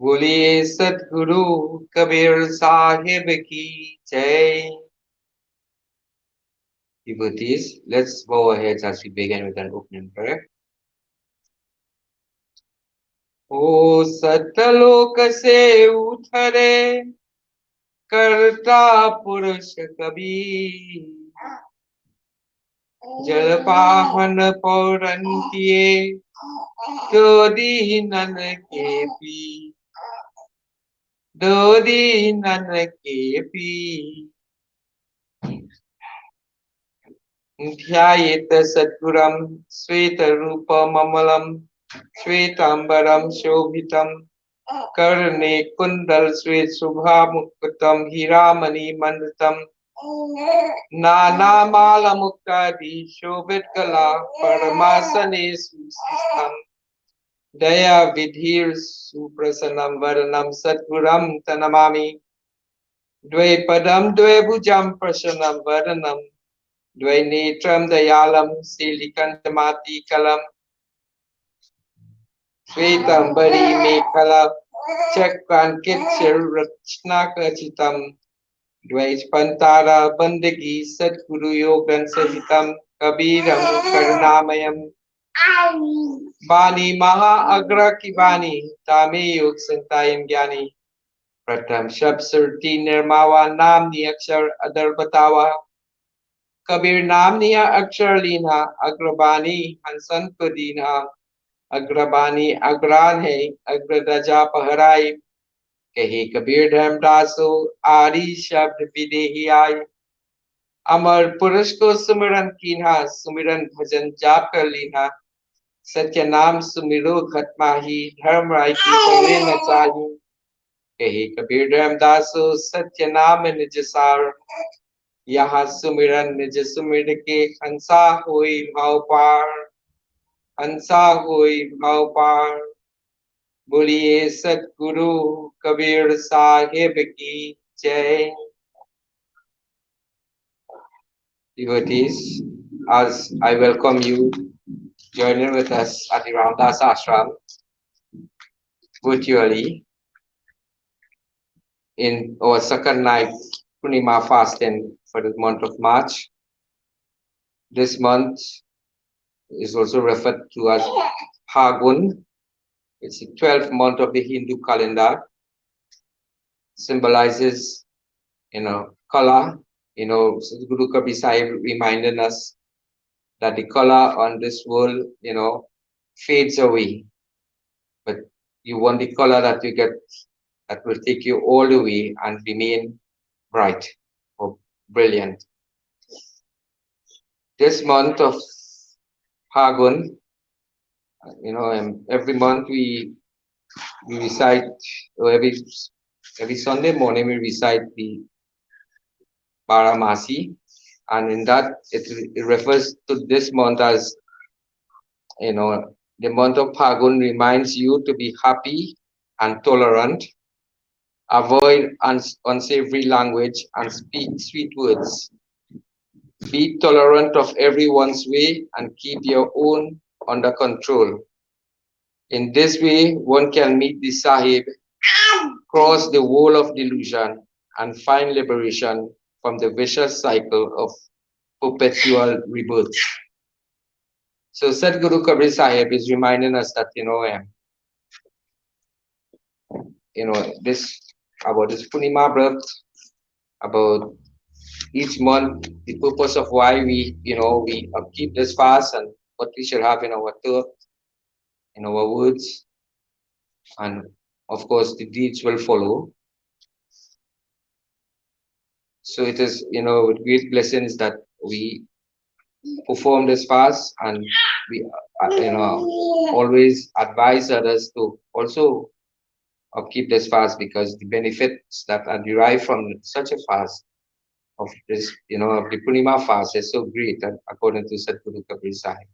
बोलिए सतगुरु कबीर साहिब की जय. Devotees, let's go ahead as we begin with an opening prayer. O सतलोक से उठरे करता पुरुष कबीर, जलपाहन पौरन किए दो दीनन के पी, दो दीनन के पी. ध्यायेत सद्गुरं श्वेतरूपममलं श्वेतांबरं शोभितं कर्णे कुंडल श्वेत शुभामुक्तं हीरामणिमण्डितं नानामालमुक्तादि शोभितकला परमासने सुस्थितं दया विधिर सुप्रसन्नं वरनं सद्गुरं तनमामि द्वैपदं द्वैभुजं प्रसन्नं वरनं द्वैनेत्रं दयालं शीलिकण्ठमातिकलं श्वेतांबरी मेखला चक्रान्कितशिररत्नाखचितं द्वैतपन्तारा बन्दगी सद्गुरु योगन सहितं कबीरं करुणामयं वाणी महा अग्र की वाणी तामे योग संतायन ज्ञानी प्रथम शब्द सुरती निर्मावा नामनी अक्षर अदर बतावा कबीर नामनी अक्षर लीना अग्रबानी हंसन को दीना अग्रबानी अग्रान है अग्रदजा पहराई कहे कबीर धर्मदासो आदि शब्द विदेही आए अमर पुरुष को सुमिरन कीन्हा सुमिरन भजन जाप कर लीना सत्य नाम सुमिरो खत्मा ही धर्म राय की पवे न चाहिए कहे कबीर धर्मदासो सत्य नाम निज सार यहाँ सुमिरन निज सुमिर के हंसा होई भाव पार हंसा होई भाव पार. बोलिए सतगुरु कबीर साहिब की जय. Devotees, as I welcome you joining with us at the Ramdass Ashram virtually in our second night Poornima fasting for the month of March. This month is also referred to as Phagun. It's the 12th month of the Hindu calendar. Symbolizes, color. Guru Kabir Saheb reminded us that the color on this world, fades away. But you want the color that you get that will take you all the way and remain bright or brilliant. This month of Phagun, every month we recite, or every Sunday morning we recite the Baramasi, and in that it refers to this month as, the month of Phagun reminds you to be happy and tolerant, avoid unsavory language and speak sweet words. Be tolerant of everyone's way and keep your own under control. In this way, one can meet the Saheb, cross the wall of delusion, and find liberation from the vicious cycle of perpetual rebirth. So Sadguru Kabir Saheb is reminding us that, this about this Poornima birth, about each month, the purpose of why we keep this fast and what we should have in our thought, in our words, and of course the deeds will follow. So it is, with great blessings that we perform this fast, and we, always advise others to also keep this fast, because the benefits that are derived from such a fast, of this, of the Poornima fast, is so great, that according to Sadguru Kabir Sahib.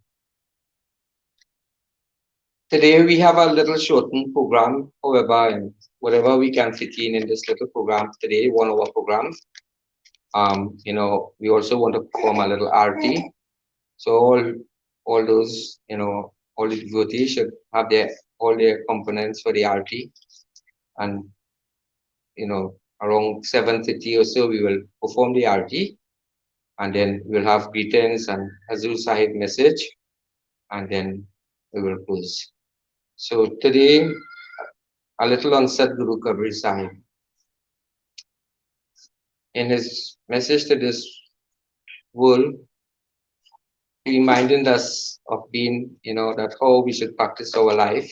Today we have a little shortened program, however, whatever we can fit in this little program today, 1 hour program. We also want to perform a little arti. So all those, all the devotees should have all their components for the arti. and around 7:30 or so we will perform the RT, and then we'll have greetings and Hazur Sahib message, and then we will close. So today, a little on Sadhguru Kabir Sahib. In his message to this world, he reminded us of being, that how we should practice our life.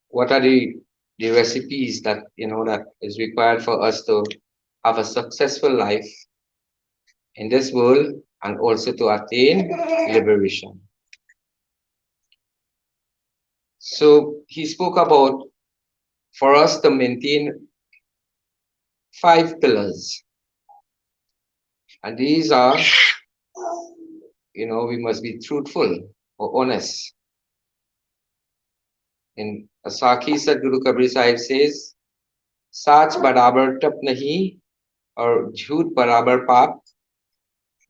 What are the recipes that, that is required for us to have a successful life in this world and also to attain liberation. So he spoke about for us to maintain 5 pillars. And these are, we must be truthful or honest. In Asaki, Sadhguru Kabir Sahib says, Sach barabar tap nahi aur jhoot barabar paap,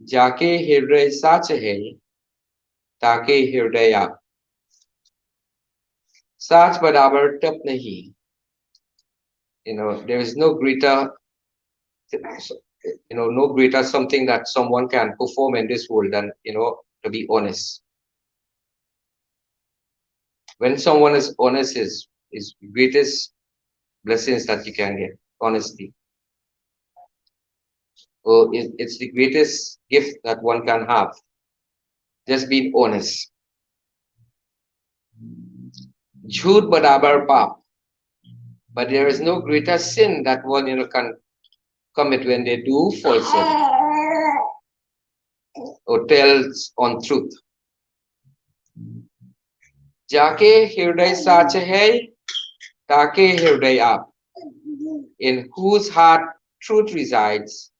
jaake hirday sach hai, taake hirday aap. Sach barabar tap nahi. There is no greater, no greater something that someone can perform in this world than, to be honest. When someone is honest is greatest blessings that you can get, honesty. Or it's the greatest gift that one can have. Just being honest. Jhoot barabar paap. But there is no greater sin that one can commit when they do falsehood or tells untruth. Jaake hirday sach hai, taake hirday aap. In whose heart truth resides,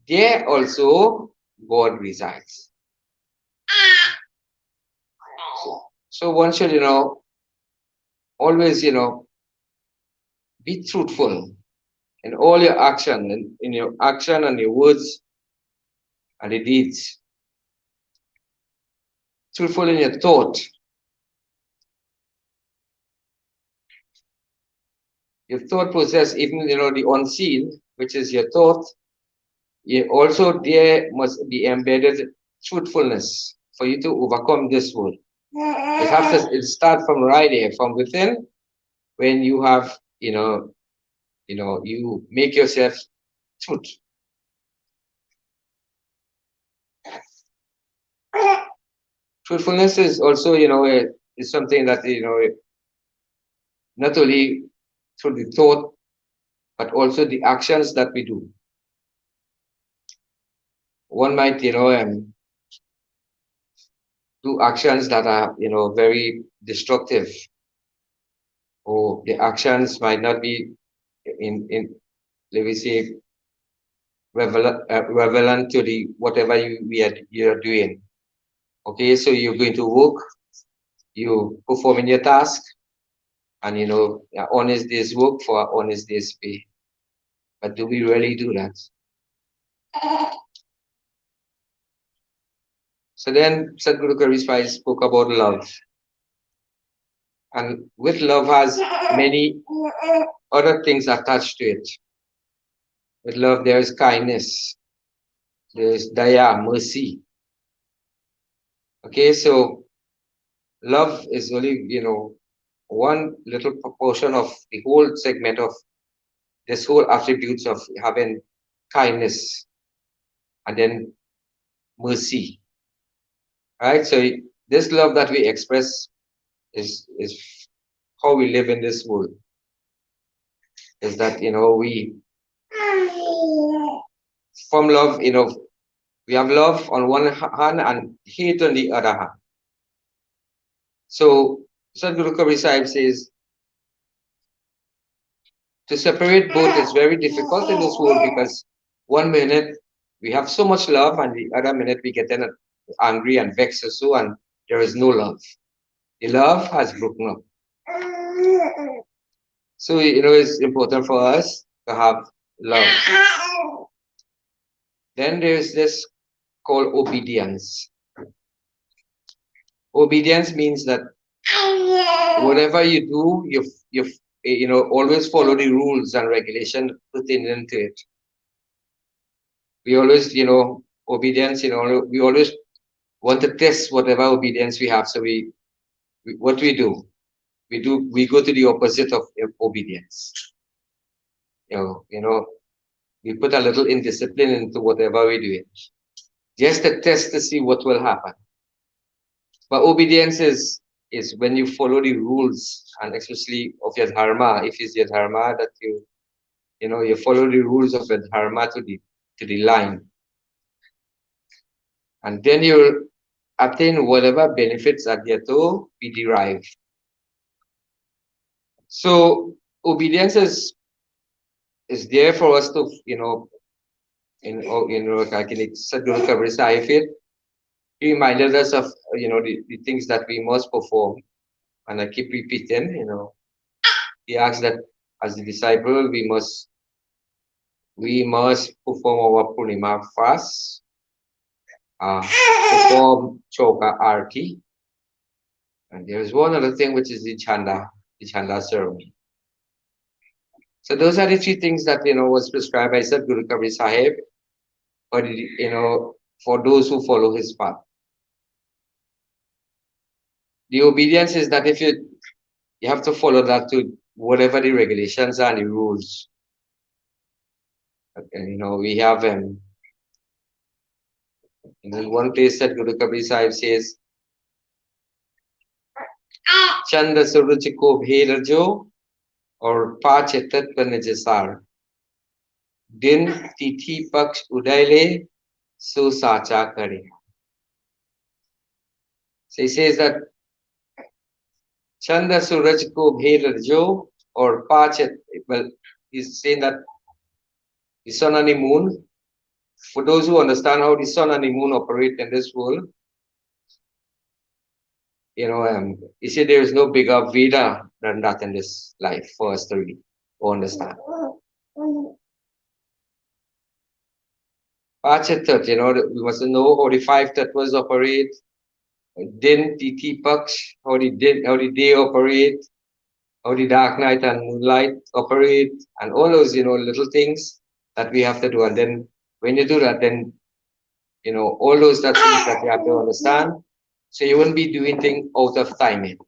there also God resides. So one should, always, be truthful in all your action, in your action and your words and the deeds. Truthful in your thought. Your thought process, even, the unseen, which is your thought, also there must be embedded truthfulness for you to overcome this world. It start from right here, from within, when you have, you make yourself truth. Truthfulness is also, is something that, not only through the thought, but also the actions that we do. One might, do actions that are, very destructive, or the actions might not be in let me say, relevant to the whatever you're doing. Okay, so you're going to work, you performing your task, and honest day's work for honest day's pay. But do we really do that? So then Sadhguru Kabir spoke about love. And with love has many other things attached to it. With love there is kindness, there is daya, mercy. Okay, so love is only, one little proportion of the whole segment of this whole attributes of having kindness and then mercy. Right? So this love that we express is how we live in this world. Is that, we from love, we have love on one hand and hate on the other hand. So Sadhguru Kabir Sahib says, to separate both is very difficult in this world, because one minute we have so much love and the other minute we get angry and vexed or so, and there is no love. The love has broken up. So, it's important for us to have love. Then there's this called obedience. Obedience means that whatever you do, always follow the rules and regulation pertaining to it. We always, obedience, we always want to test whatever obedience we have. So what we do, we go to the opposite of obedience. We put a little indiscipline into whatever we do, just to test to see what will happen. But obedience is when you follow the rules, and especially of your dharma. If it's your dharma that you follow the rules of your dharma to the line, and then you'll attain whatever benefits are there to be derived. So obedience is there for us to, like in Sadhguru Kabir Saheb, he reminded us of, the things that we must perform. And I keep repeating, he asks that as a disciple, we must perform our Poornima fast, perform Choka Arti. And there is one other thing, which is the Chanda ceremony. So those are the three things that, was prescribed by Sadhguru Kabir Saheb, for those who follow his path. The obedience is that if you have to follow that to whatever the regulations and the rules. And, we have, in one place that Guru Kabir Sahib says, Chanda Suraj ko bhed jo aur paach tattva najasar. Din tithi paksh udaile so sacha kare. So he says that Chanda Suraj ko bhed jo or paach, well, he's saying that the sun and the moon, for those who understand how the sun and the moon operate in this world, he said there is no bigger Veda than that in this life for us to read or understand. Pachatat, we must know how the five tattvas operate. Din, Titi, Paksh, how the day operate, how the dark night and moonlight operate, and all those, little things that we have to do. And then when you do that, then, all those things that you have to understand. So you won't be doing things out of timing.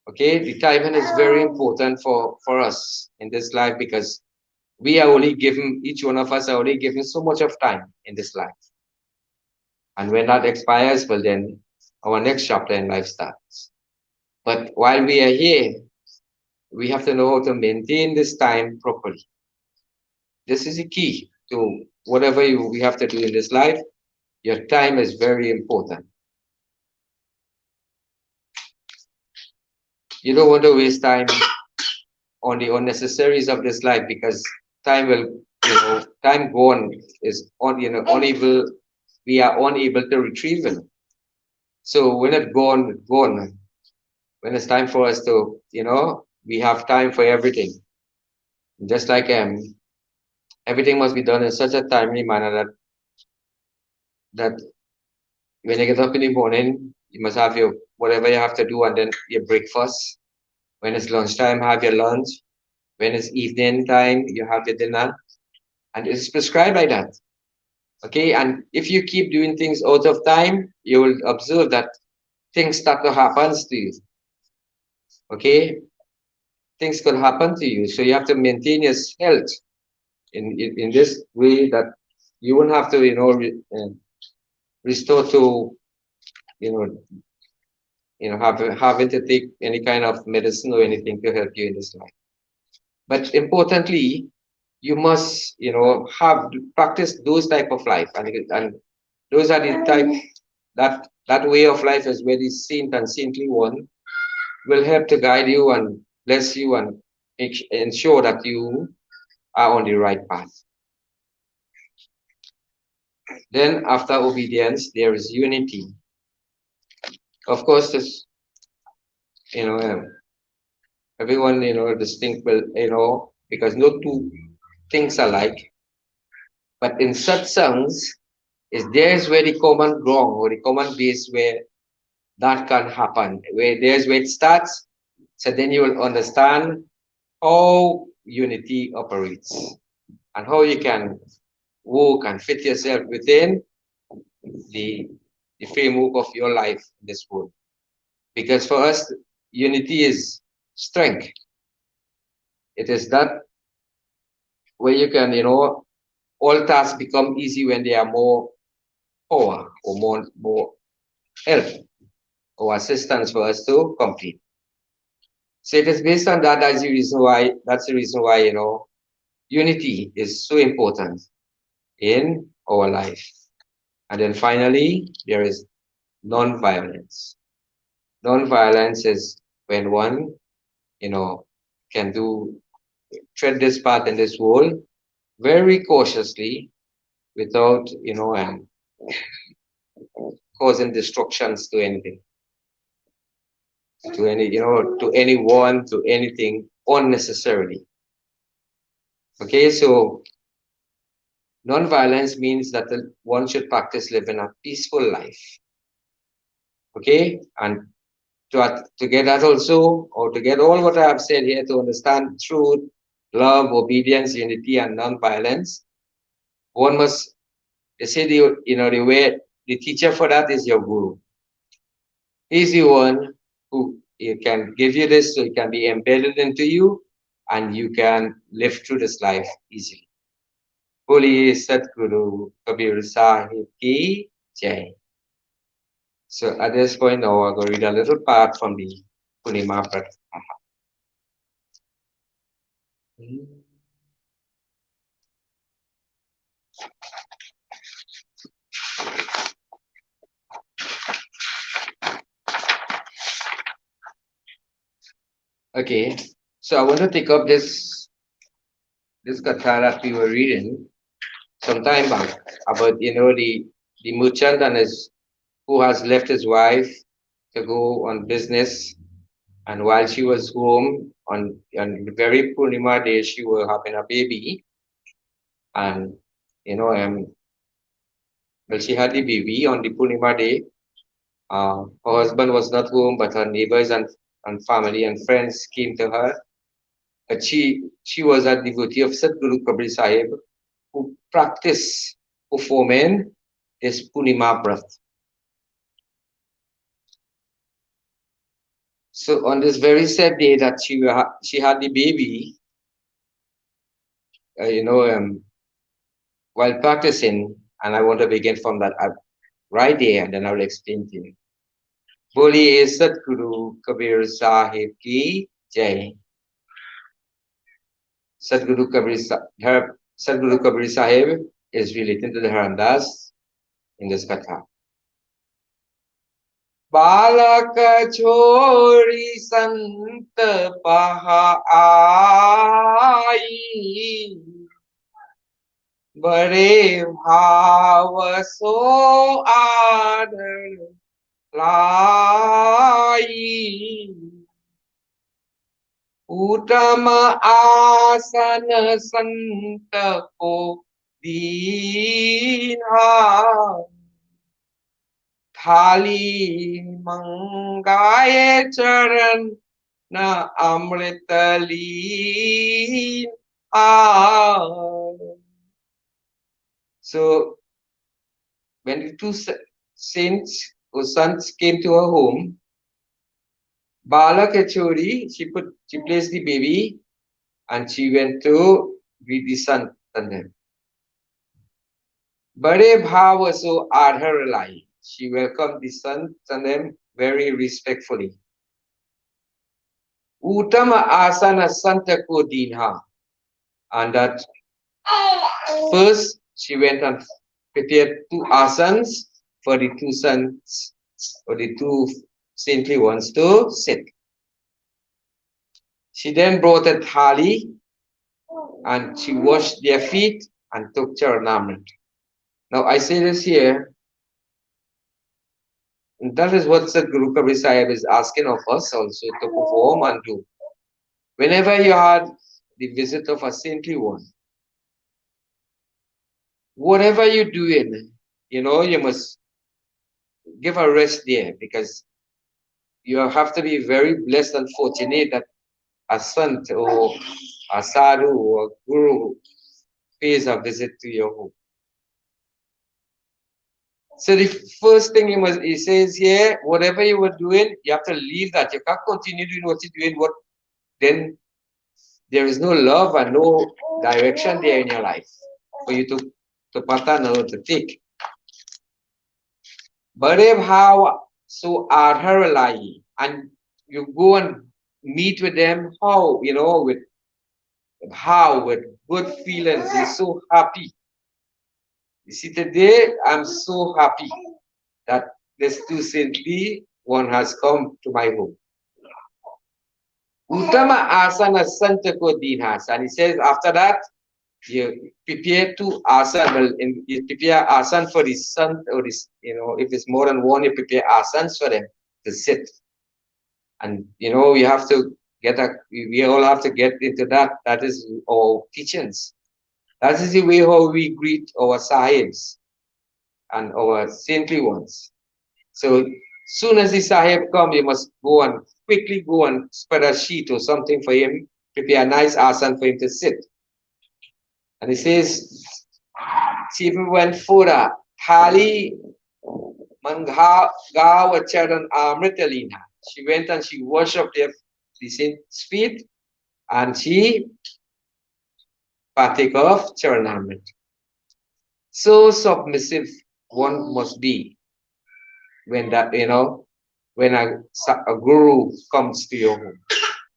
Okay, the timing is very important for us in this life, because we are only given, each one of us are only given so much of time in this life. And when that expires, well, then our next chapter in life starts. But while we are here, we have to know how to maintain this time properly. This is the key to whatever we have to do in this life. Your time is very important. You don't want to waste time on the unnecessaries of this life, because time will, time gone is unable. We are unable to retrieve it. So when it's gone, gone. When it's time for us to, we have time for everything. Just like everything must be done in such a timely manner that when you get up in the morning, you must have your whatever you have to do, and then your breakfast. When it's lunchtime, have your lunch. When it's evening time, you have your dinner. And it's prescribed like that. Okay, and if you keep doing things out of time, you will observe that things start to happen to you. Okay, things could happen to you. So you have to maintain your health in this way, that you won't have to, restore to, having to take any kind of medicine or anything to help you in this life. But importantly, you must, practice those type of life, and those are the type that way of life is where the saint and saintly one will help to guide you and bless you and ensure that you are on the right path. Then after obedience, there is unity. Of course, this, everyone, distinct will, because no two things are alike. But in satsangs, there's where the common ground or the common base where that can happen. Where it starts, So then you will understand how unity operates and how you can work and fit yourself within the, the framework of your life in this world. Because for us, unity is strength. It is that where you can, all tasks become easy when they are more power or more help or assistance for us to complete. So it is based on that. That's the reason why, unity is so important in our life. And then finally, there is non-violence. Non-violence is when one, you know, can tread this path in this world very cautiously without, causing destructions to anything, to anyone, to anything unnecessarily. Okay, so non-violence means that one should practice living a peaceful life. Okay, and to get that also, or to get all what I have said here, to understand truth, love, obedience, unity, and non-violence, one must, they say, the teacher for that is your guru. He's the one who can give you this so it can be embedded into you and you can live through this life easily. Holy Satguru Kabir Sahib Ki Jai. So at this point now, I'm going to read a little part from the Poornima Pratha. Okay, so I want to take up this katha that we were reading some time back about the merchant and his who has left his wife to go on business, and while she was home on the very Poornima day, she was having a baby, and you know well, she had the baby on the Poornima day. Her husband was not home, but her neighbors and family and friends came to her. But she was a devotee of Sadguru Kabir Sahib who practiced performing this Poornima Brat. So on this very sad day that she had the baby, uh, you know, um, while practicing, and I want to begin from that right there, and then I will explain to you. Boliye Sadguru Kabir Sahib ki Jai. Sadguru Kabir Sahib is relating to the Ramdass in this katha. बालक छोरी संत पहा आई बड़े भाव सो आदर लाई उत्तम आसन संत को दीना थाली मंगाए चरण न अमृत लीन So when the two saints or sons came to her home, Bala Kachori, she placed the baby and she went to greet the son and them. Bade bhav so adhar lai. She welcomed the son and them very respectfully. Utama asana santa ko dinha. And that first she went and prepared two asanas for the two sons or the two saintly ones to sit. She then brought a thali and she washed their feet and took charanamrit. Now I say this here, and that is what Sadguru Kabir Sahib is asking of us also to perform and do. Whenever you had the visit of a saintly one, whatever you're doing, you must give a rest there, because you have to be very blessed and fortunate that a sant or a sadhu or guru pays a visit to your home. So the first thing he says here, whatever you were doing, you have to leave that. You can't continue doing what you're doing. Then there is no love and no direction there in your life for you to pattern or to take. Bare bhav so adharalai, and you go and meet with them, how, with how, with good feelings, you're so happy. You see, today I'm so happy that this too saintly one has come to my home. Uttama asana santa ko dinhas. And he says after that, you prepare two asan, you prepare asan for the sant or this, if it's more than one, you prepare asans for them to sit. And we have to we all have to get into that. That is our teachings. That is the way how we greet our Sahebs and our saintly ones. So soon as the Saheb come, you must quickly go and spread a sheet or something for him, prepare a nice asan for him to sit. And he says, she even went further, Hali Mangha Gawacharan Amritalina. She went and she worshipped the saint's feet and she partook of Charanamrit. So submissive one must be when when a guru comes to your home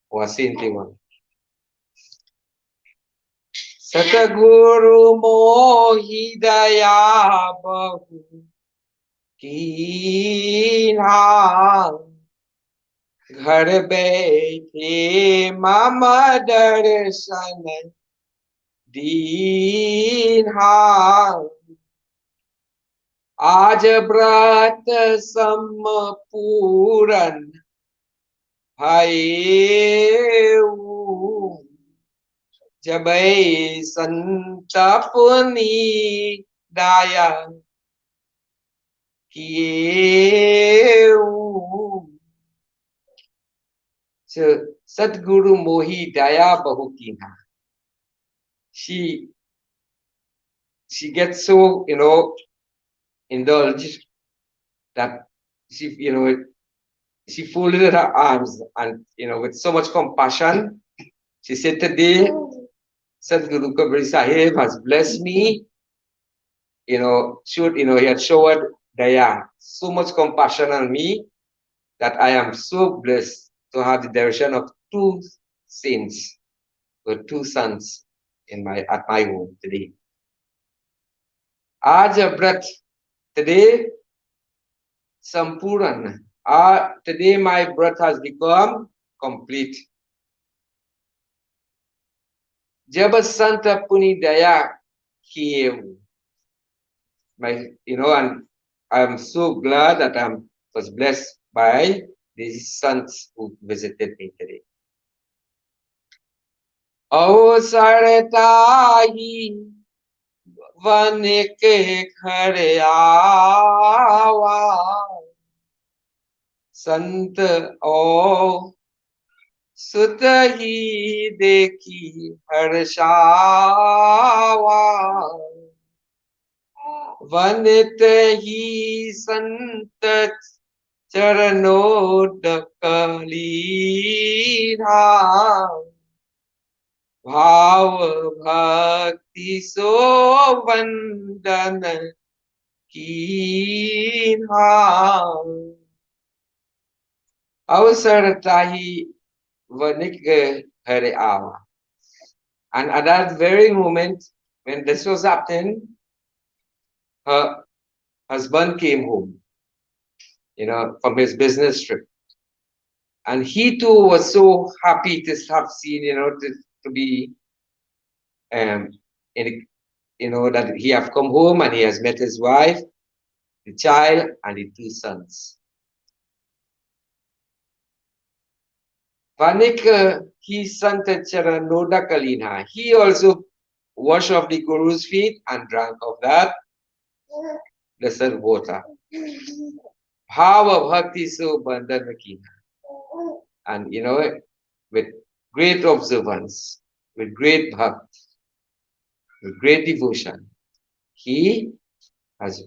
or a saintly one. Sataguru mohidaya bahu कीन्हा घर बैठे मामा दर्शन दीन्हा आज व्रत संपूरन भयेऊ जबै संतपुनी दाया So Sadguru Mohi Daya Bahukina. She gets so indulged that she folded her arms and with so much compassion she said, today Sadguru Kabir Saheb has blessed me. He had showered Daya, so much compassion on me that I am so blessed to have the direction of two saints or two sons at my home today. Aaj Brat, today Sampuran. Today my Brat has become complete. Jab Santa Puni Daya Kiyevu. And I'm so glad that I was blessed by these sons who visited me today. Avasartahi vanike khare aava sant o sutahi dekhi harshaava Vanit hi sant charanodkalina bhav bhakti so vandana kina avasartahi vanik hare aava. And at that very moment when this was happening, her husband came home, from his business trip. And he too was so happy to have seen, to be, that he have come home and he has met his wife, the child, and the two sons. Vanik he santa charanoda kalina. He also washed off the Guru's feet and drank of that blessed water. Bhava bhakti so bandhana kina. and with great observance, with great bhakti, with great devotion, he has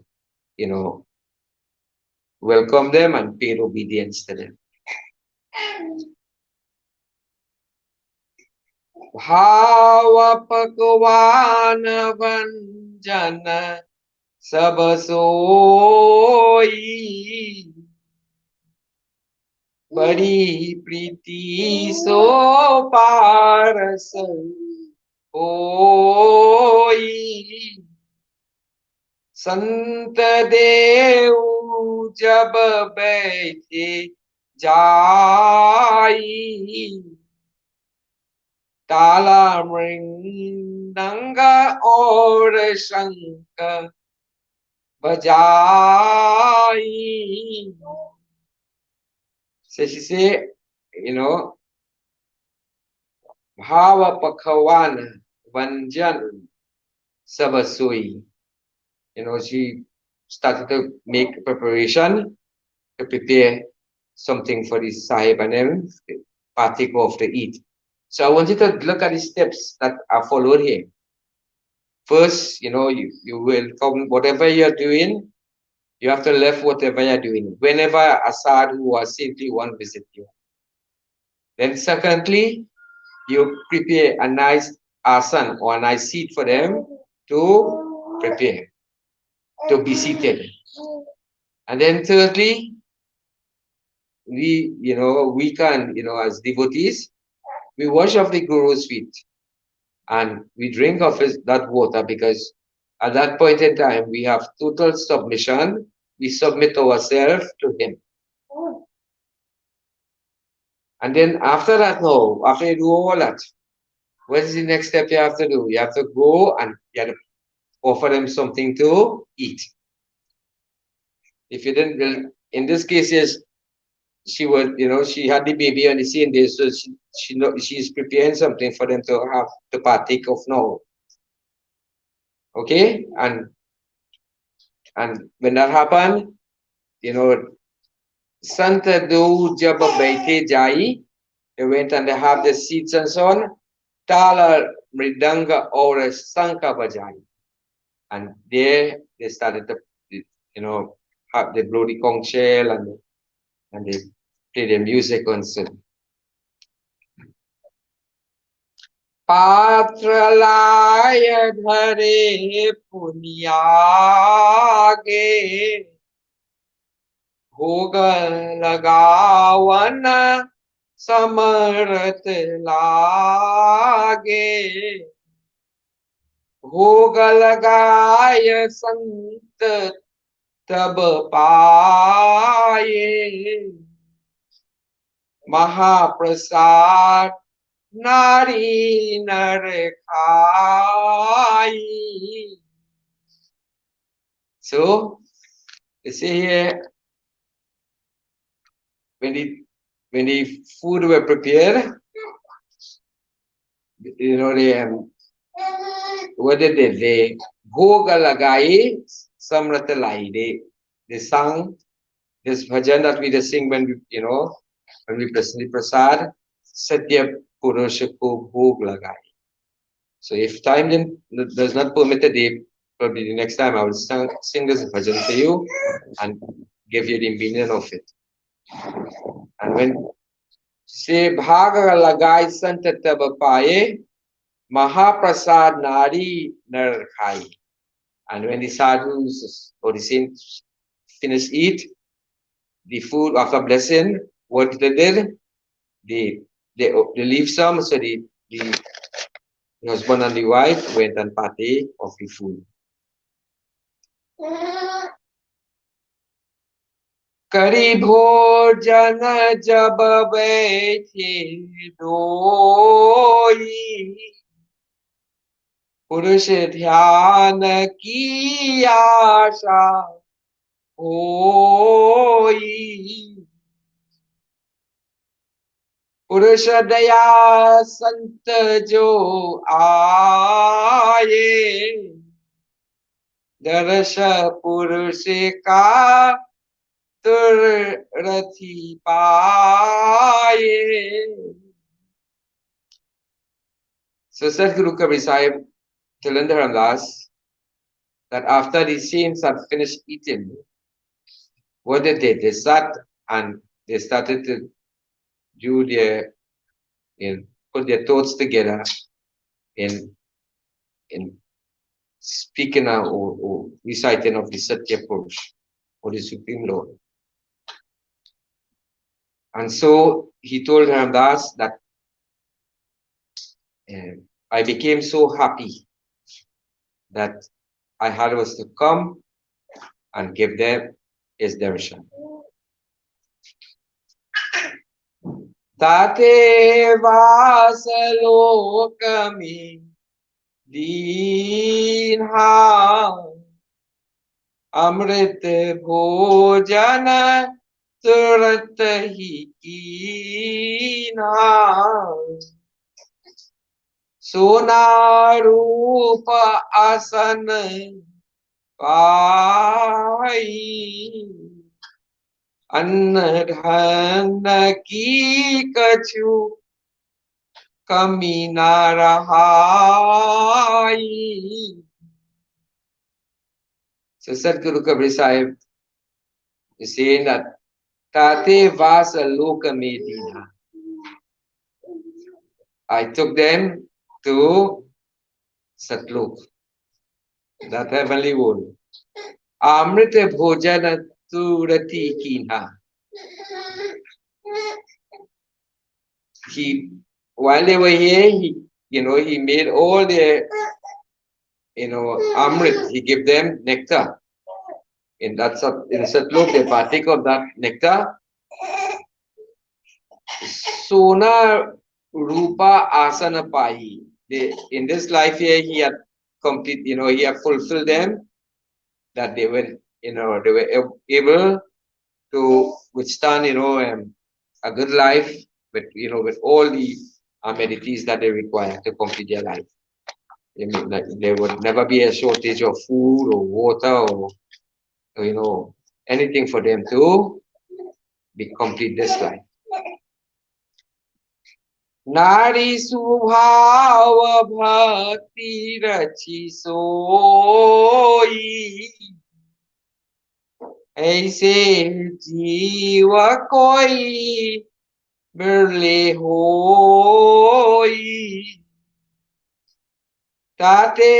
welcomed them and paid obedience to them. Bhava pakwan vanjana sabasoi badi priti so paras oi Sant dev jab baithe jai Tala mridanga aur shankar bajai. So she say, Bhava pakhavan vanjan sabasui. She started to make preparation to prepare something for the Saheb and them, partake of to eat. So I want you to look at the steps that are followed here. First, you will come, whatever you're doing, you have to left whatever you're doing. Whenever a sadhu or saintly one visit you. Then secondly, you prepare a nice asan or a nice seat for them to prepare, to be seated. And then thirdly, we can, as devotees, we wash off the Guru's feet and we drink of that water, because at that point in time, we have total submission. We submit ourselves to him. And then after that, no, after you do all that, what is the next step you have to do? You have to go and you have to offer them something to eat. If you didn't, well, in this case, yes, she would, she had the baby on the same day, so she's preparing something for them to have to partake of now. Okay, and when that happened, Santa do jab baithe jai, they went and they have the seats and so on. Tala mridanga or sanka bajai, and there they started to, have they blow the conch shell and they play the music on so. Patra laya dhare punyage भोग लगावन समरत लागे भोग लगाय संत तब पाए महाप्रसाद नारी नर खाई. So you see here, when the food were prepared, what did they bhoga lagai samratalai, they sang this bhajan that we just sing when we present the prasad, satya purusha ko bhog lagai. So if time does not permit a day, probably the next time I will sing this bhajan to you and give you the meaning of it. And when say bhaga lagai santa tab paye mahaprasad nari nar khai. And when the sadhus or the saints finish eat the food after blessing, what they did, they leave some, so the husband and the wife went and partake of the food. करी भोजन जब बैठे दोई पुरुष ध्यान की आशा होई पुरुष दया संत जो आए दर्श पुरुष का तुरथी पाए So Sadhguru Kabir Sahib telling the Ramdas that after the saints had finished eating, what they did, they sat and they started to do their, put their thoughts together in in speaking or reciting of the Satya Purush, or the Supreme Lord. And so he told Ramdas that I became so happy that I had was to come and give them his darshan. Tate vasalokami dinha amrit bhojana turat hi kina sona rupa asana pai अन्न धन की कछु कमी न रहाई. So Sadhguru Kabir Sahib is saying that Tate Vasa Loka Medina. I took them to Satlok, that heavenly world. Amrita Bhojana Turati Kinha. While they were here, he made all the, Amrit. He gave them nectar. In Satlok, they partake of that nectar. Sona Rupa Asana Pai. In this life here, he had he had fulfilled them, that they were, they were able to withstand, a good life with, with all the amenities that they require to complete their life. There would never be a shortage of food or water or anything for them to complete this life. Nari subhava bhakti rachi soi aise jiva koi birle hoi tate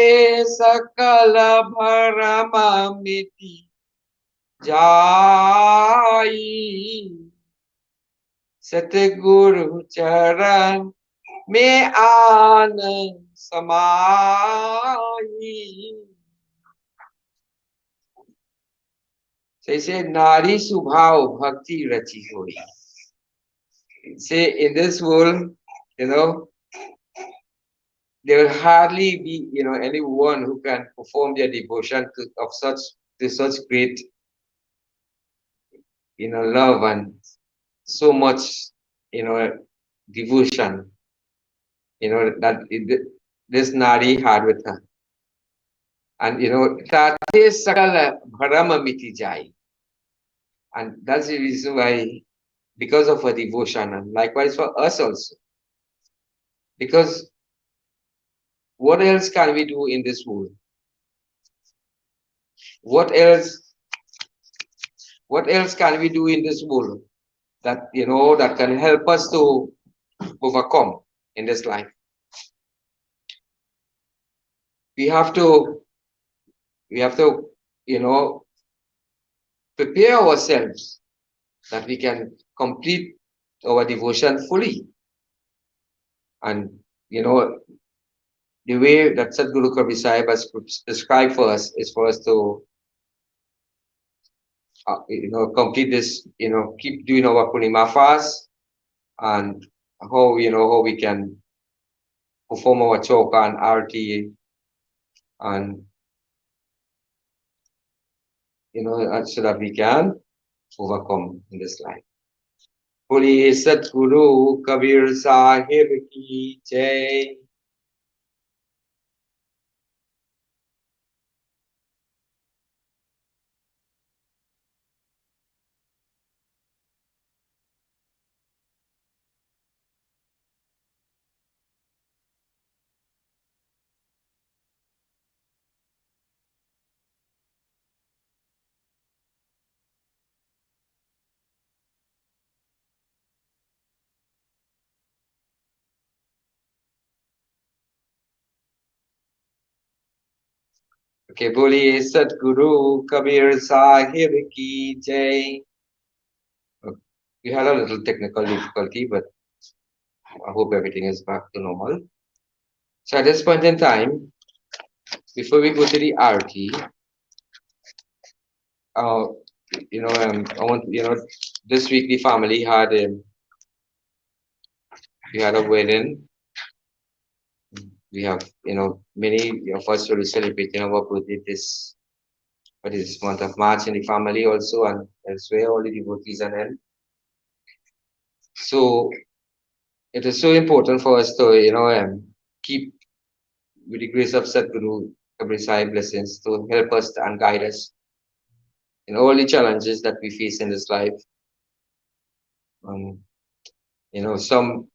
sakala bharama miti jai Satguru charan me anand samai. So he said, Nari subhav bhakti rachi hoi. Say in this world, there will hardly be, anyone who can perform their devotion to such great, love and so much, devotion, that this Nari had with her. And, Tate Sakala Bharama Miti Jai. And that's the reason why, because of her devotion, and likewise for us also. Because what else can we do in this world? What else can we do in this world that, that can help us to overcome in this life? We have to, prepare ourselves that we can complete our devotion fully. And, the way that Sadhguru Kabir Sahib has prescribed for us is for us to, complete this, keep doing our Poornima fast, and how we can perform our choka and arti, and so that we can overcome in this life. Boli Sadhguru Kabir Sahib ki jai. Okay, Boli Satguru Kabir Sahib Ki Jai. We had a little technical difficulty, but I hope everything is back to normal. So at this point in time, before we go to the RT, uh, I want, this week the family had we had a wedding. We have, many of us will be celebrating our birthday this month of March in the family also and elsewhere, all the devotees and then. So it is so important for us to, keep with the grace of Sadhguru Kabir Sahib blessings to help us and guide us in all the challenges that we face in this life. Um, some,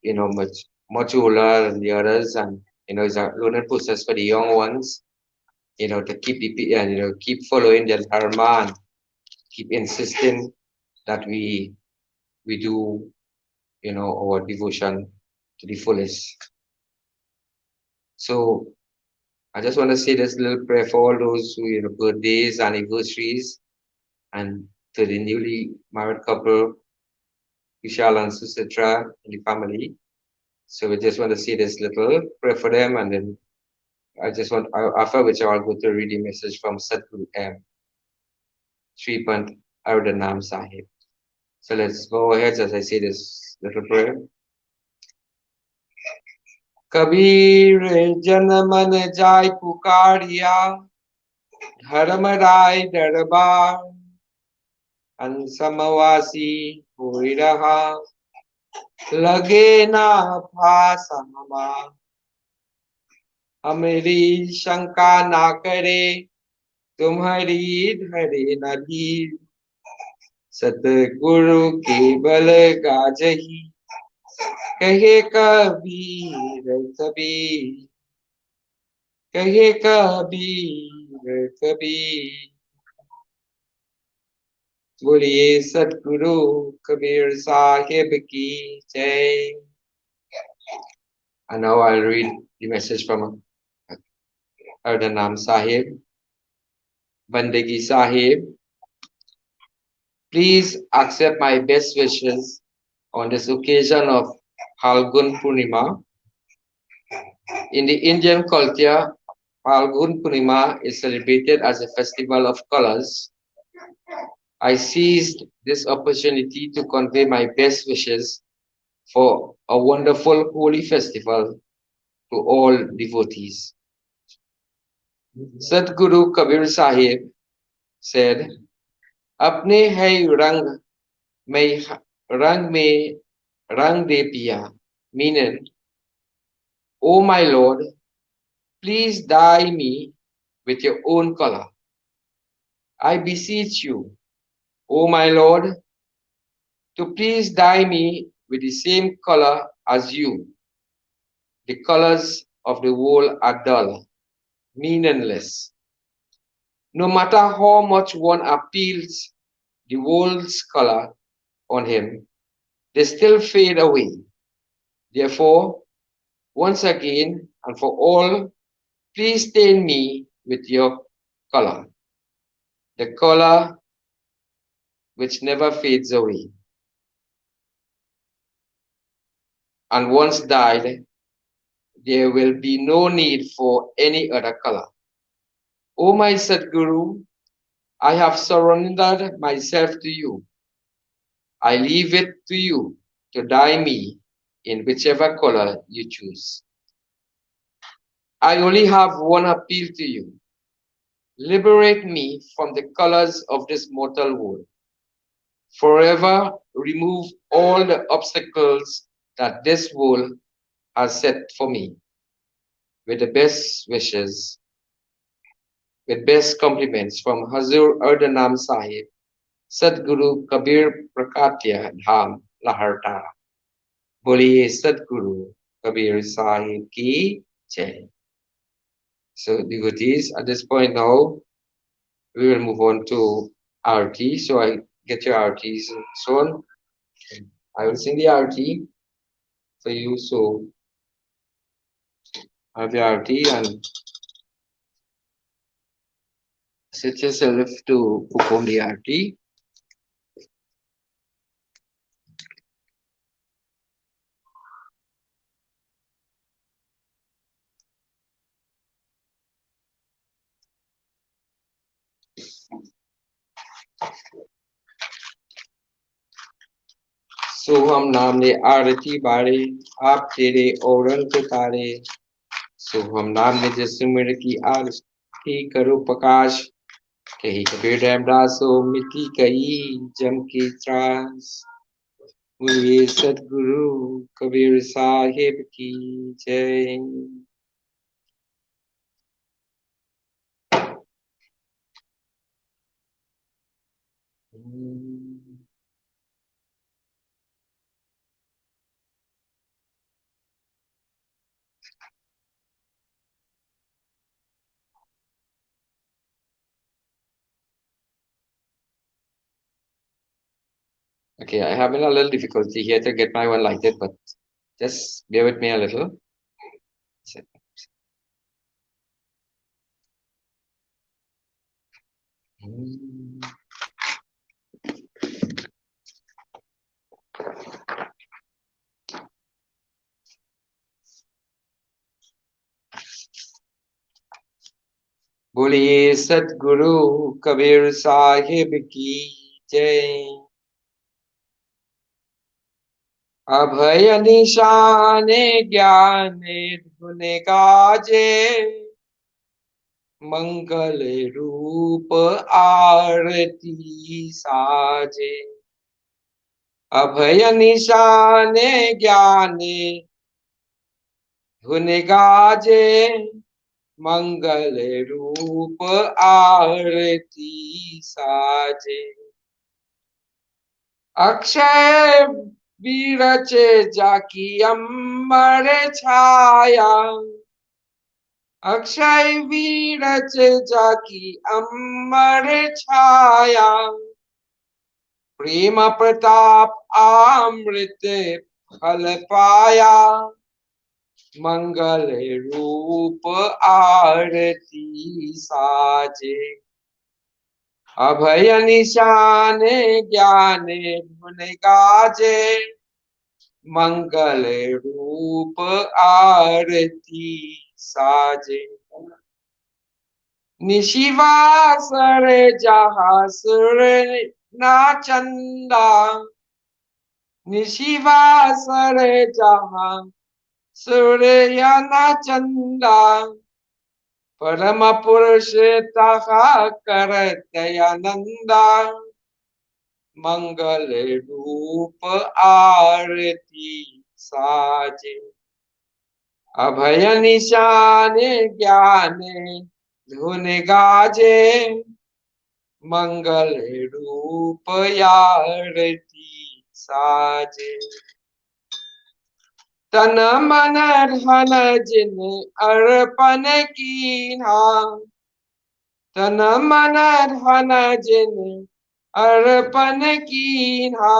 much older than the others, and it's a learning process for the young ones, to keep keep following their dharma and keep insisting that we do, our devotion to the fullest. So I just want to say this little prayer for all those who, birthdays, anniversaries, and to the newly married couple, Vishal and Susitra in the family. So we just want to say this little prayer for them, and then after which I'll go to read the message from Satguru Sripant Ardanam Sahib. So let's go ahead as I say this little prayer. Kabir jan man jai pukariya, धर्म राय दरबार अंसमवासी हुई रहा लगे ना भाषा हमा हमारी शंका ना करे तुम्हारी धरे न धीर सतगुरु केवल गाजही कहे कबीर कबीर कहे कबीर कबीर बोलिए सतगुरु कबीर साहिब की जय. And now I'll read the message from Ardanam Sahib. Bandagi Sahib, please accept my best wishes on this occasion of Phalgun Poornima. In the Indian culture, Phalgun Poornima is celebrated as a festival of colors. I seized this opportunity to convey my best wishes for a wonderful holy festival to all devotees. Sadguru Kabir Sahib said, "Apne hai mein rang de piya," meaning, "O my Lord, please dye me with your own color. I beseech you, O my Lord, to please dye me with the same color as you. The colors of the world are dull, meaningless. No matter how much one appeals the world's color on him, they still fade away. Therefore, once again and for all, please stain me with your color, the color which never fades away. And once dyed, there will be no need for any other color. O my Sadguru, I have surrendered myself to you. I leave it to you to dye me in whichever color you choose. I only have one appeal to you. Liberate me from the colors of this mortal world. Forever remove all the obstacles that this world has set for me. With the best wishes, with best compliments from Hazur Ardanam Sahib, Sadguru Kabir Prakatya Dham Laharta. Boliye Sadguru Kabir Sahib ki jai. So devotees, at this point now, we will move on to RT. So I get your RTs and so on. I will sing the RT for you. So I have the RT and Sit yourself to perform the arti. सोहम नाम ने आरती बारे आप तेरे औरंग तारे सोहम नाम ने जसुमिर की आरती करो प्रकाश कही कबीर रामदास हो मिट्टी कही जम की त्रास बोलिए सदगुरु कबीर साहिब की जय. Okay, I have a little difficulty here to get my one lighted, but just bear with me a little. बोलिए सतगुरु कबीर साहिब की जय. अभय निशाने ज्ञान धुन गाजे मंगल रूप आरती साजे. अभय निशाने ज्ञान धुन गाजे मंगल रूप आरती साजे. अक्षय विरचे जाकी अमर छाया अक्षय विरचे जाकी अमर छाया प्रेम प्रताप अमृत फल पाया मंगल रूप आरती साजे. अभय निशान ज्ञान धुन गाजे मंगल रूप आरती साजे. निशिवासर जहाँ सुर नाचंदा निशिवासर जहाँ सूर्य नाचंदा परम पुरुष तहा कर दयानंदा मंगल रूप आरती साजे. अभय निशान ज्ञान धुन गाजे मंगल रूप आरती साजे. तन मन धन जिन अर्पण कीन्हा तन मन धन जिन अर्पण कीन्हा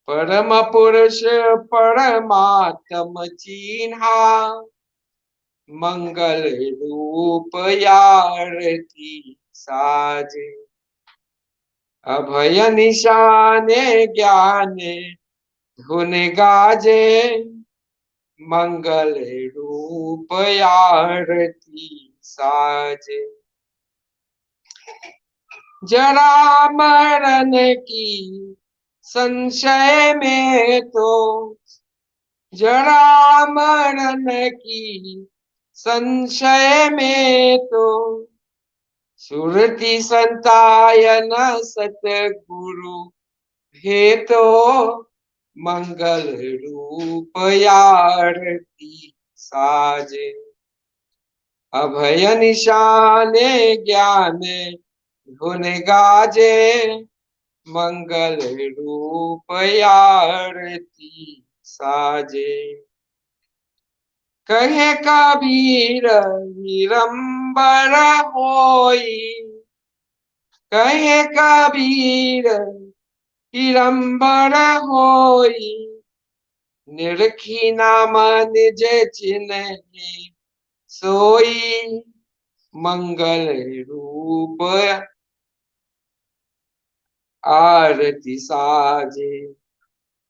परम पुरुष परमात्म चीन्हा मंगल रूप आरती साजे. अभय निशान ज्ञान धुन गाजे मंगल रूप आरती साजे. जरा मरण की संशय में तो जरा मरण की संशय में तो सुरति संतायन सतगुरु भेतो मंगल रूप आरती साजे. अभय निशान ज्ञान धुन गाजे मंगल रूप आरती साजे. कहे कबीर विरंबर होई कहे कबीर विरंबर होई निरखी नाम निज चिन्ह सोई मंगल रूप आरती साजे,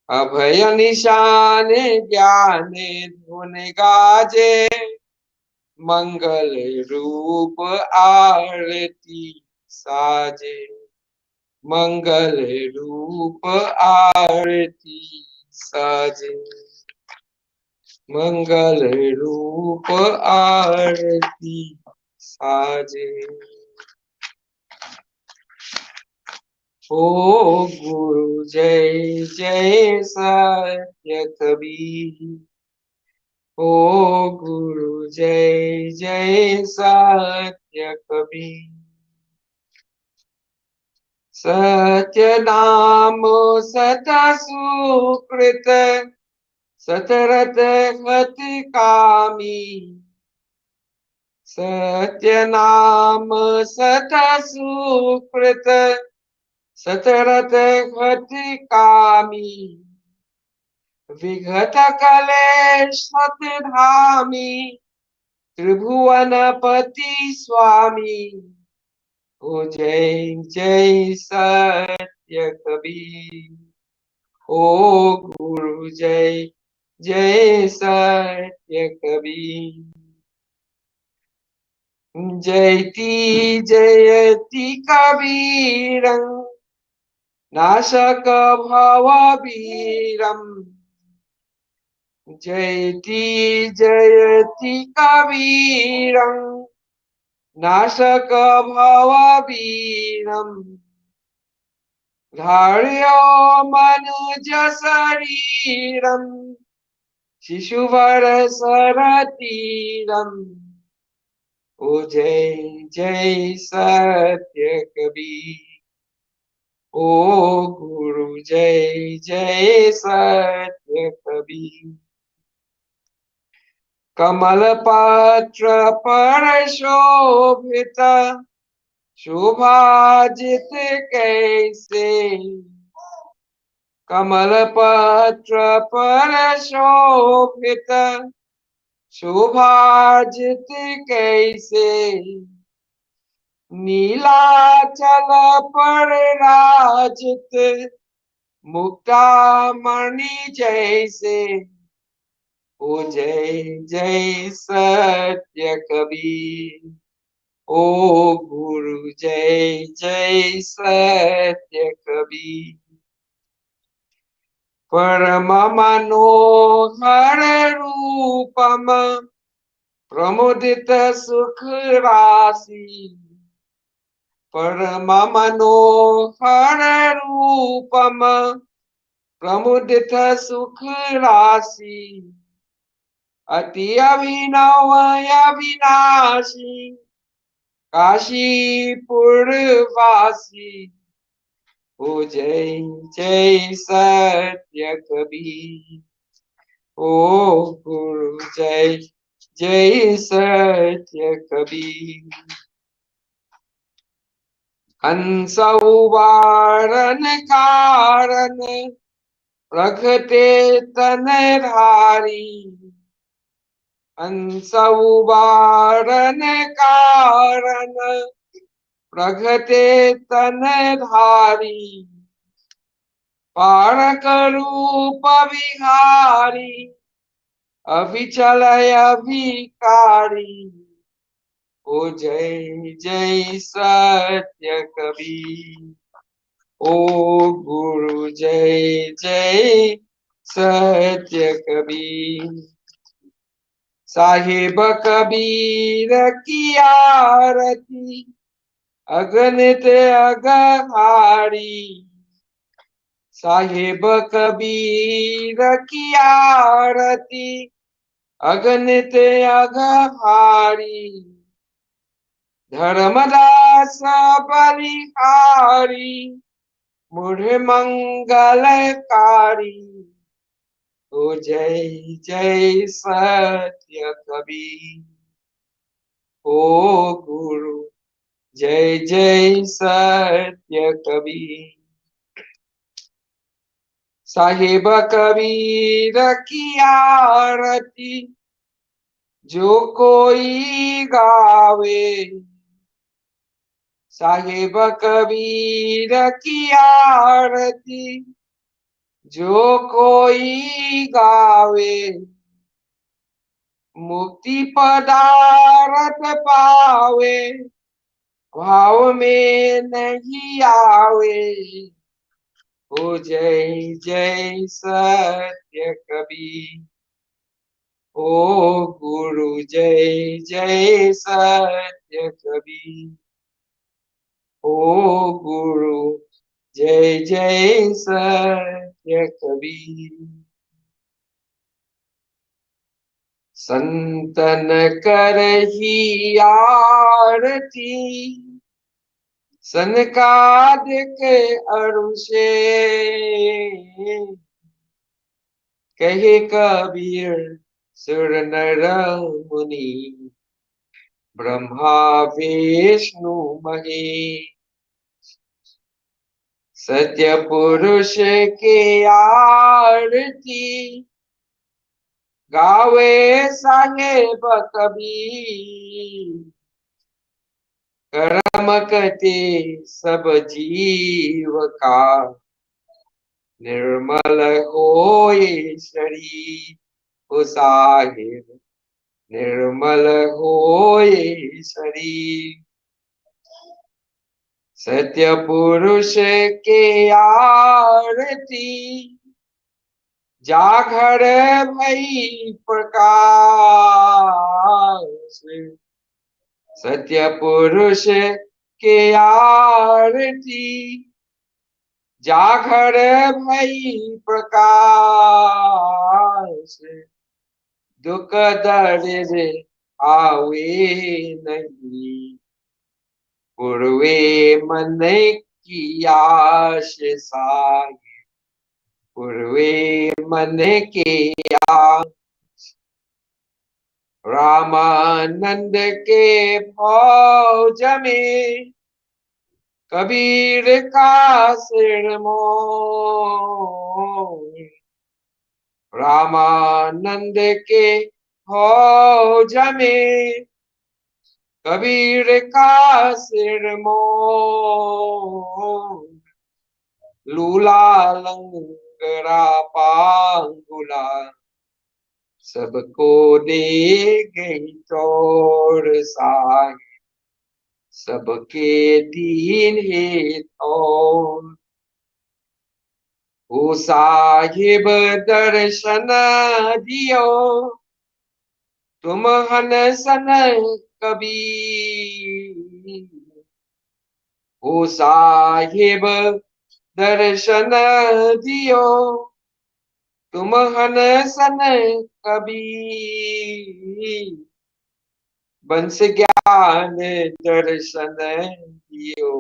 अभय निशान ज्ञान धुन गाजे, मंगल रूप आरती साजे, मंगल रूप आरती साजे, मंगल रूप आरती साजे। ओ गुरु जय जय सत्य कबीर, ओ गुरु जय जय सत्य कबीर, सत्य नाम सता सुकृत, सतरत गत कामी, सत्य नाम सत सुकृत, सतरत गत कामी, विगत कलेश सतधामी, त्रिभुवनपति स्वामी, ओ जय जय सत्य कबीर, ओ गुरु जय जय सत्य कबीर, जयति जयति कबीरं, नाशक भववीरं, जयति जयति कबीरं, नाशक भववीरं, धार्यो मनुज शरीरं, शिशुवर सरतीरं, ओ जय जय सत्य कबीर, ओ गुरु जय जय सत्य कबीर, कमल पत्र पर शोभित, शोभाजित कैसे, कमल पत्र पर शोभित, शोभाजित कैसे, नीलाचल पर राजित, मुक्तामणि जैसे, ओ जय जय सत्य कबीर, ओ गुरु जय जय सत्य कबीर, परम मनोहर रूपम, प्रमुदित सुख राशि, परम मनोहर रूपम, प्रमुदित सुख राशि, अति अभिनव अविनाशी, काशीपुर वासी, ओ जय जय सत्य कबीर, ओ गुरु जय जय सत्य कबीर, हंस उबारन कारण, प्रगटे तन धारी, हंस उबारन कारण, प्रगटे तन धारी, पारक रूप विहारी, अविचल अभिकारी, ओ जय जय सत्य कबीर, ओ गुरु जय जय सत्य कबीर, साहिब कबीर की आरती, अगणित अगहारी, साहिब कबीर की आरती, अगणित अगहारी, धर्मदास बलिहारी, मूढ़ मंगलकारी, ओ जय जय सत्य कबीर, ओ गुरु जय जय सत्य कबीर, साहिब कबीर की आरती, जो कोई गावे साहिब कबीर की आरती, जो कोई गावे मुक्ति पदारथ पावे, भाव में नहीं आवे। ओ जय जय सत्य कबीर, ओ गुरु जय जय सत्य कबीर, ओ गुरु जय जय सत्य कबीर। संतन करही आरती, सनकादिक अरुषे, कहे कबीर सुर नर मुनि, ब्रह्मा विष्णु महेश। सत्य पुरुष के आरती, गावे साहेब कबीर, कर्म करते सब जीव का, निर्मल होए शरीर। ओ साहेब निर्मल होए शरीर। सत्य पुरुष के आरती, जागर भई प्रकाश। सत्य पुरुष के आरती, जागर भई प्रकाश। दुख दर्द आवे नहीं, पूर्वे मन की आश साई। पूर्वे मन के आश, रामानंद के फौज में, कबीर का सिर मोह। रामानंद के फौज में, कबीर का सिर मोह। लूला लंगरा पांगुला, सबको दे गई तोड़ साई। सबके दीन है तोड़। ओ साहिब दर्शन दियो, तुम हन सन कबीर। ओ साहिब दर्शन दियो, तुम हन सन कबीर। बंस ज्ञान दर्शन दियो,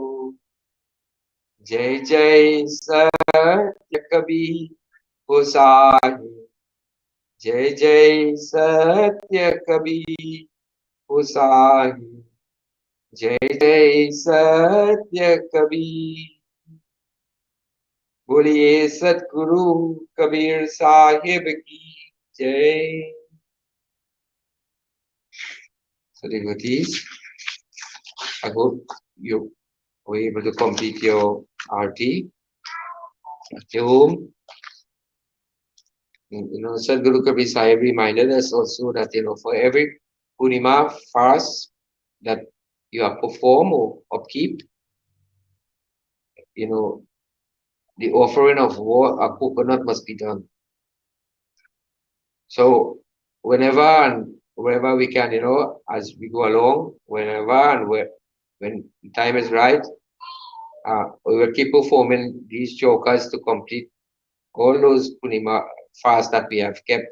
जय जय सत्य कबीर। ओ साहिब जय जय सत्य कबीर। ओ साहिब जय जय सत्य कबीर। बोलिए सतगुरु कबीर साहिब की जय। So devotees, I hope you were able to complete your RT at your home. Sadhguru Kabir Sahib reminded us also that, for every Poornima fast that you have performed or upkeep, the offering of a coconut must be done. So whenever and wherever we can, as we go along, whenever and when the time is right, we will keep performing these chokas to complete all those Poornima fasts that we have kept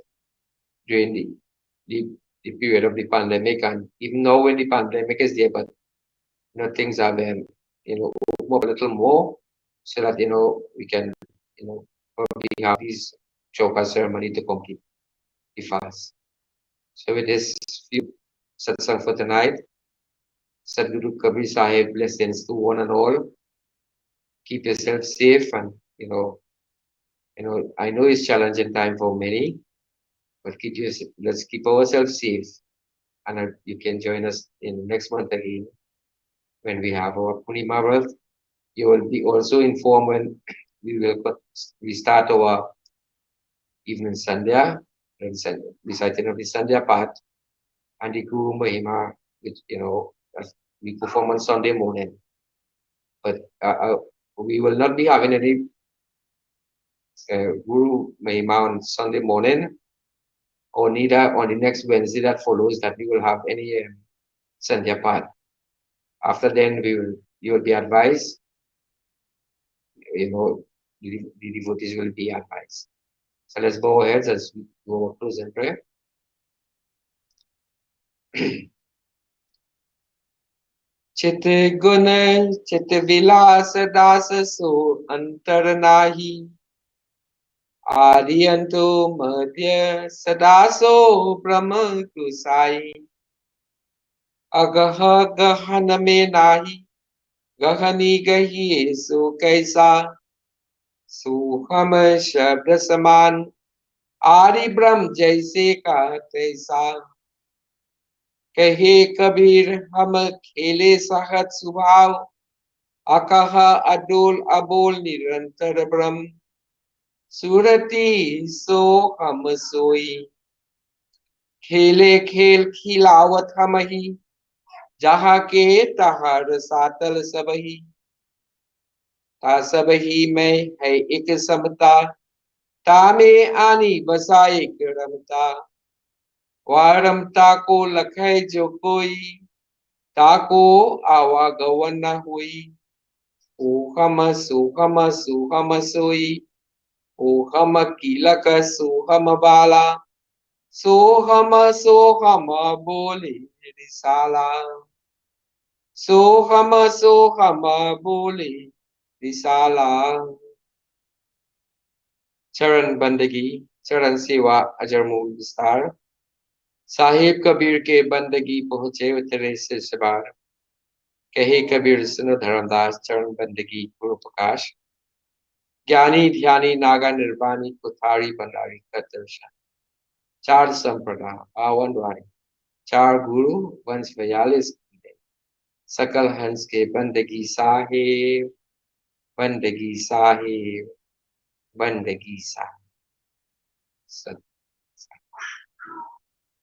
during the period of the pandemic, and even now when the pandemic is there, but things have opened up a little more, so that we can probably have these choka ceremony to complete the fast. So with this few satsang for tonight, Sadhguru Kabir Sahib blessings to one and all. Keep yourself safe, and I know it's challenging time for many, but let's keep ourselves safe. and you can join us in next month again when we have our Poornima birth. You will be also informed when we start our evening Sandhya, reciting of the Sandhya part and the Guru Mahima, which we perform on Sunday morning. But we will not be having any Guru Mahima on Sunday morning, or neither on the next Wednesday that follows that we will have any Sandhya part. After then, you will be advised, you know, the devotees will be advised. So let's go ahead as we go close in prayer. चित गुण चित विलास दास सो अंतर नाही आर्यंतो मध्य सदासो ब्रह्म कुसाई अगह गहन में नाही गहनी गही सो कैसा सुहम शब्द समान आदि ब्रह्म जैसे का तैसा कहे कबीर हम खेले सहज स्वभाव अकह अडोल अबोल निरंतर ब्रह्म सुरति सो हम सोई खेले खेल खिलावत हम ही जहाँ के तहर सातल सबही ता सब ही में है एक समता ता में आनी बसा एक रमता वारमता को लखे जो कोई ताको आवागवन न हुई ओहम सुहम सुहम सोई ओहम कीलक सोहम बाला सोहम सोहम बोले रिसाला सोहम बोले रिसाला चरण बंदगी चरण सेवा अजरमूल विस्तार साहिब कबीर के बंदगी पहुंचे उतरे से सवार कहे कबीर सुनो धर्मदास चरण बंदगी गुरु प्रकाश ज्ञानी ध्यानी नागा निर्वाणी कुठारी भंडारी का दर्शन चार संप्रदाय आवन वाणी चार गुरु वंश 42 सकल हंस के बंदगी साहेब बंदगी साहेब बंदगी साहेब सत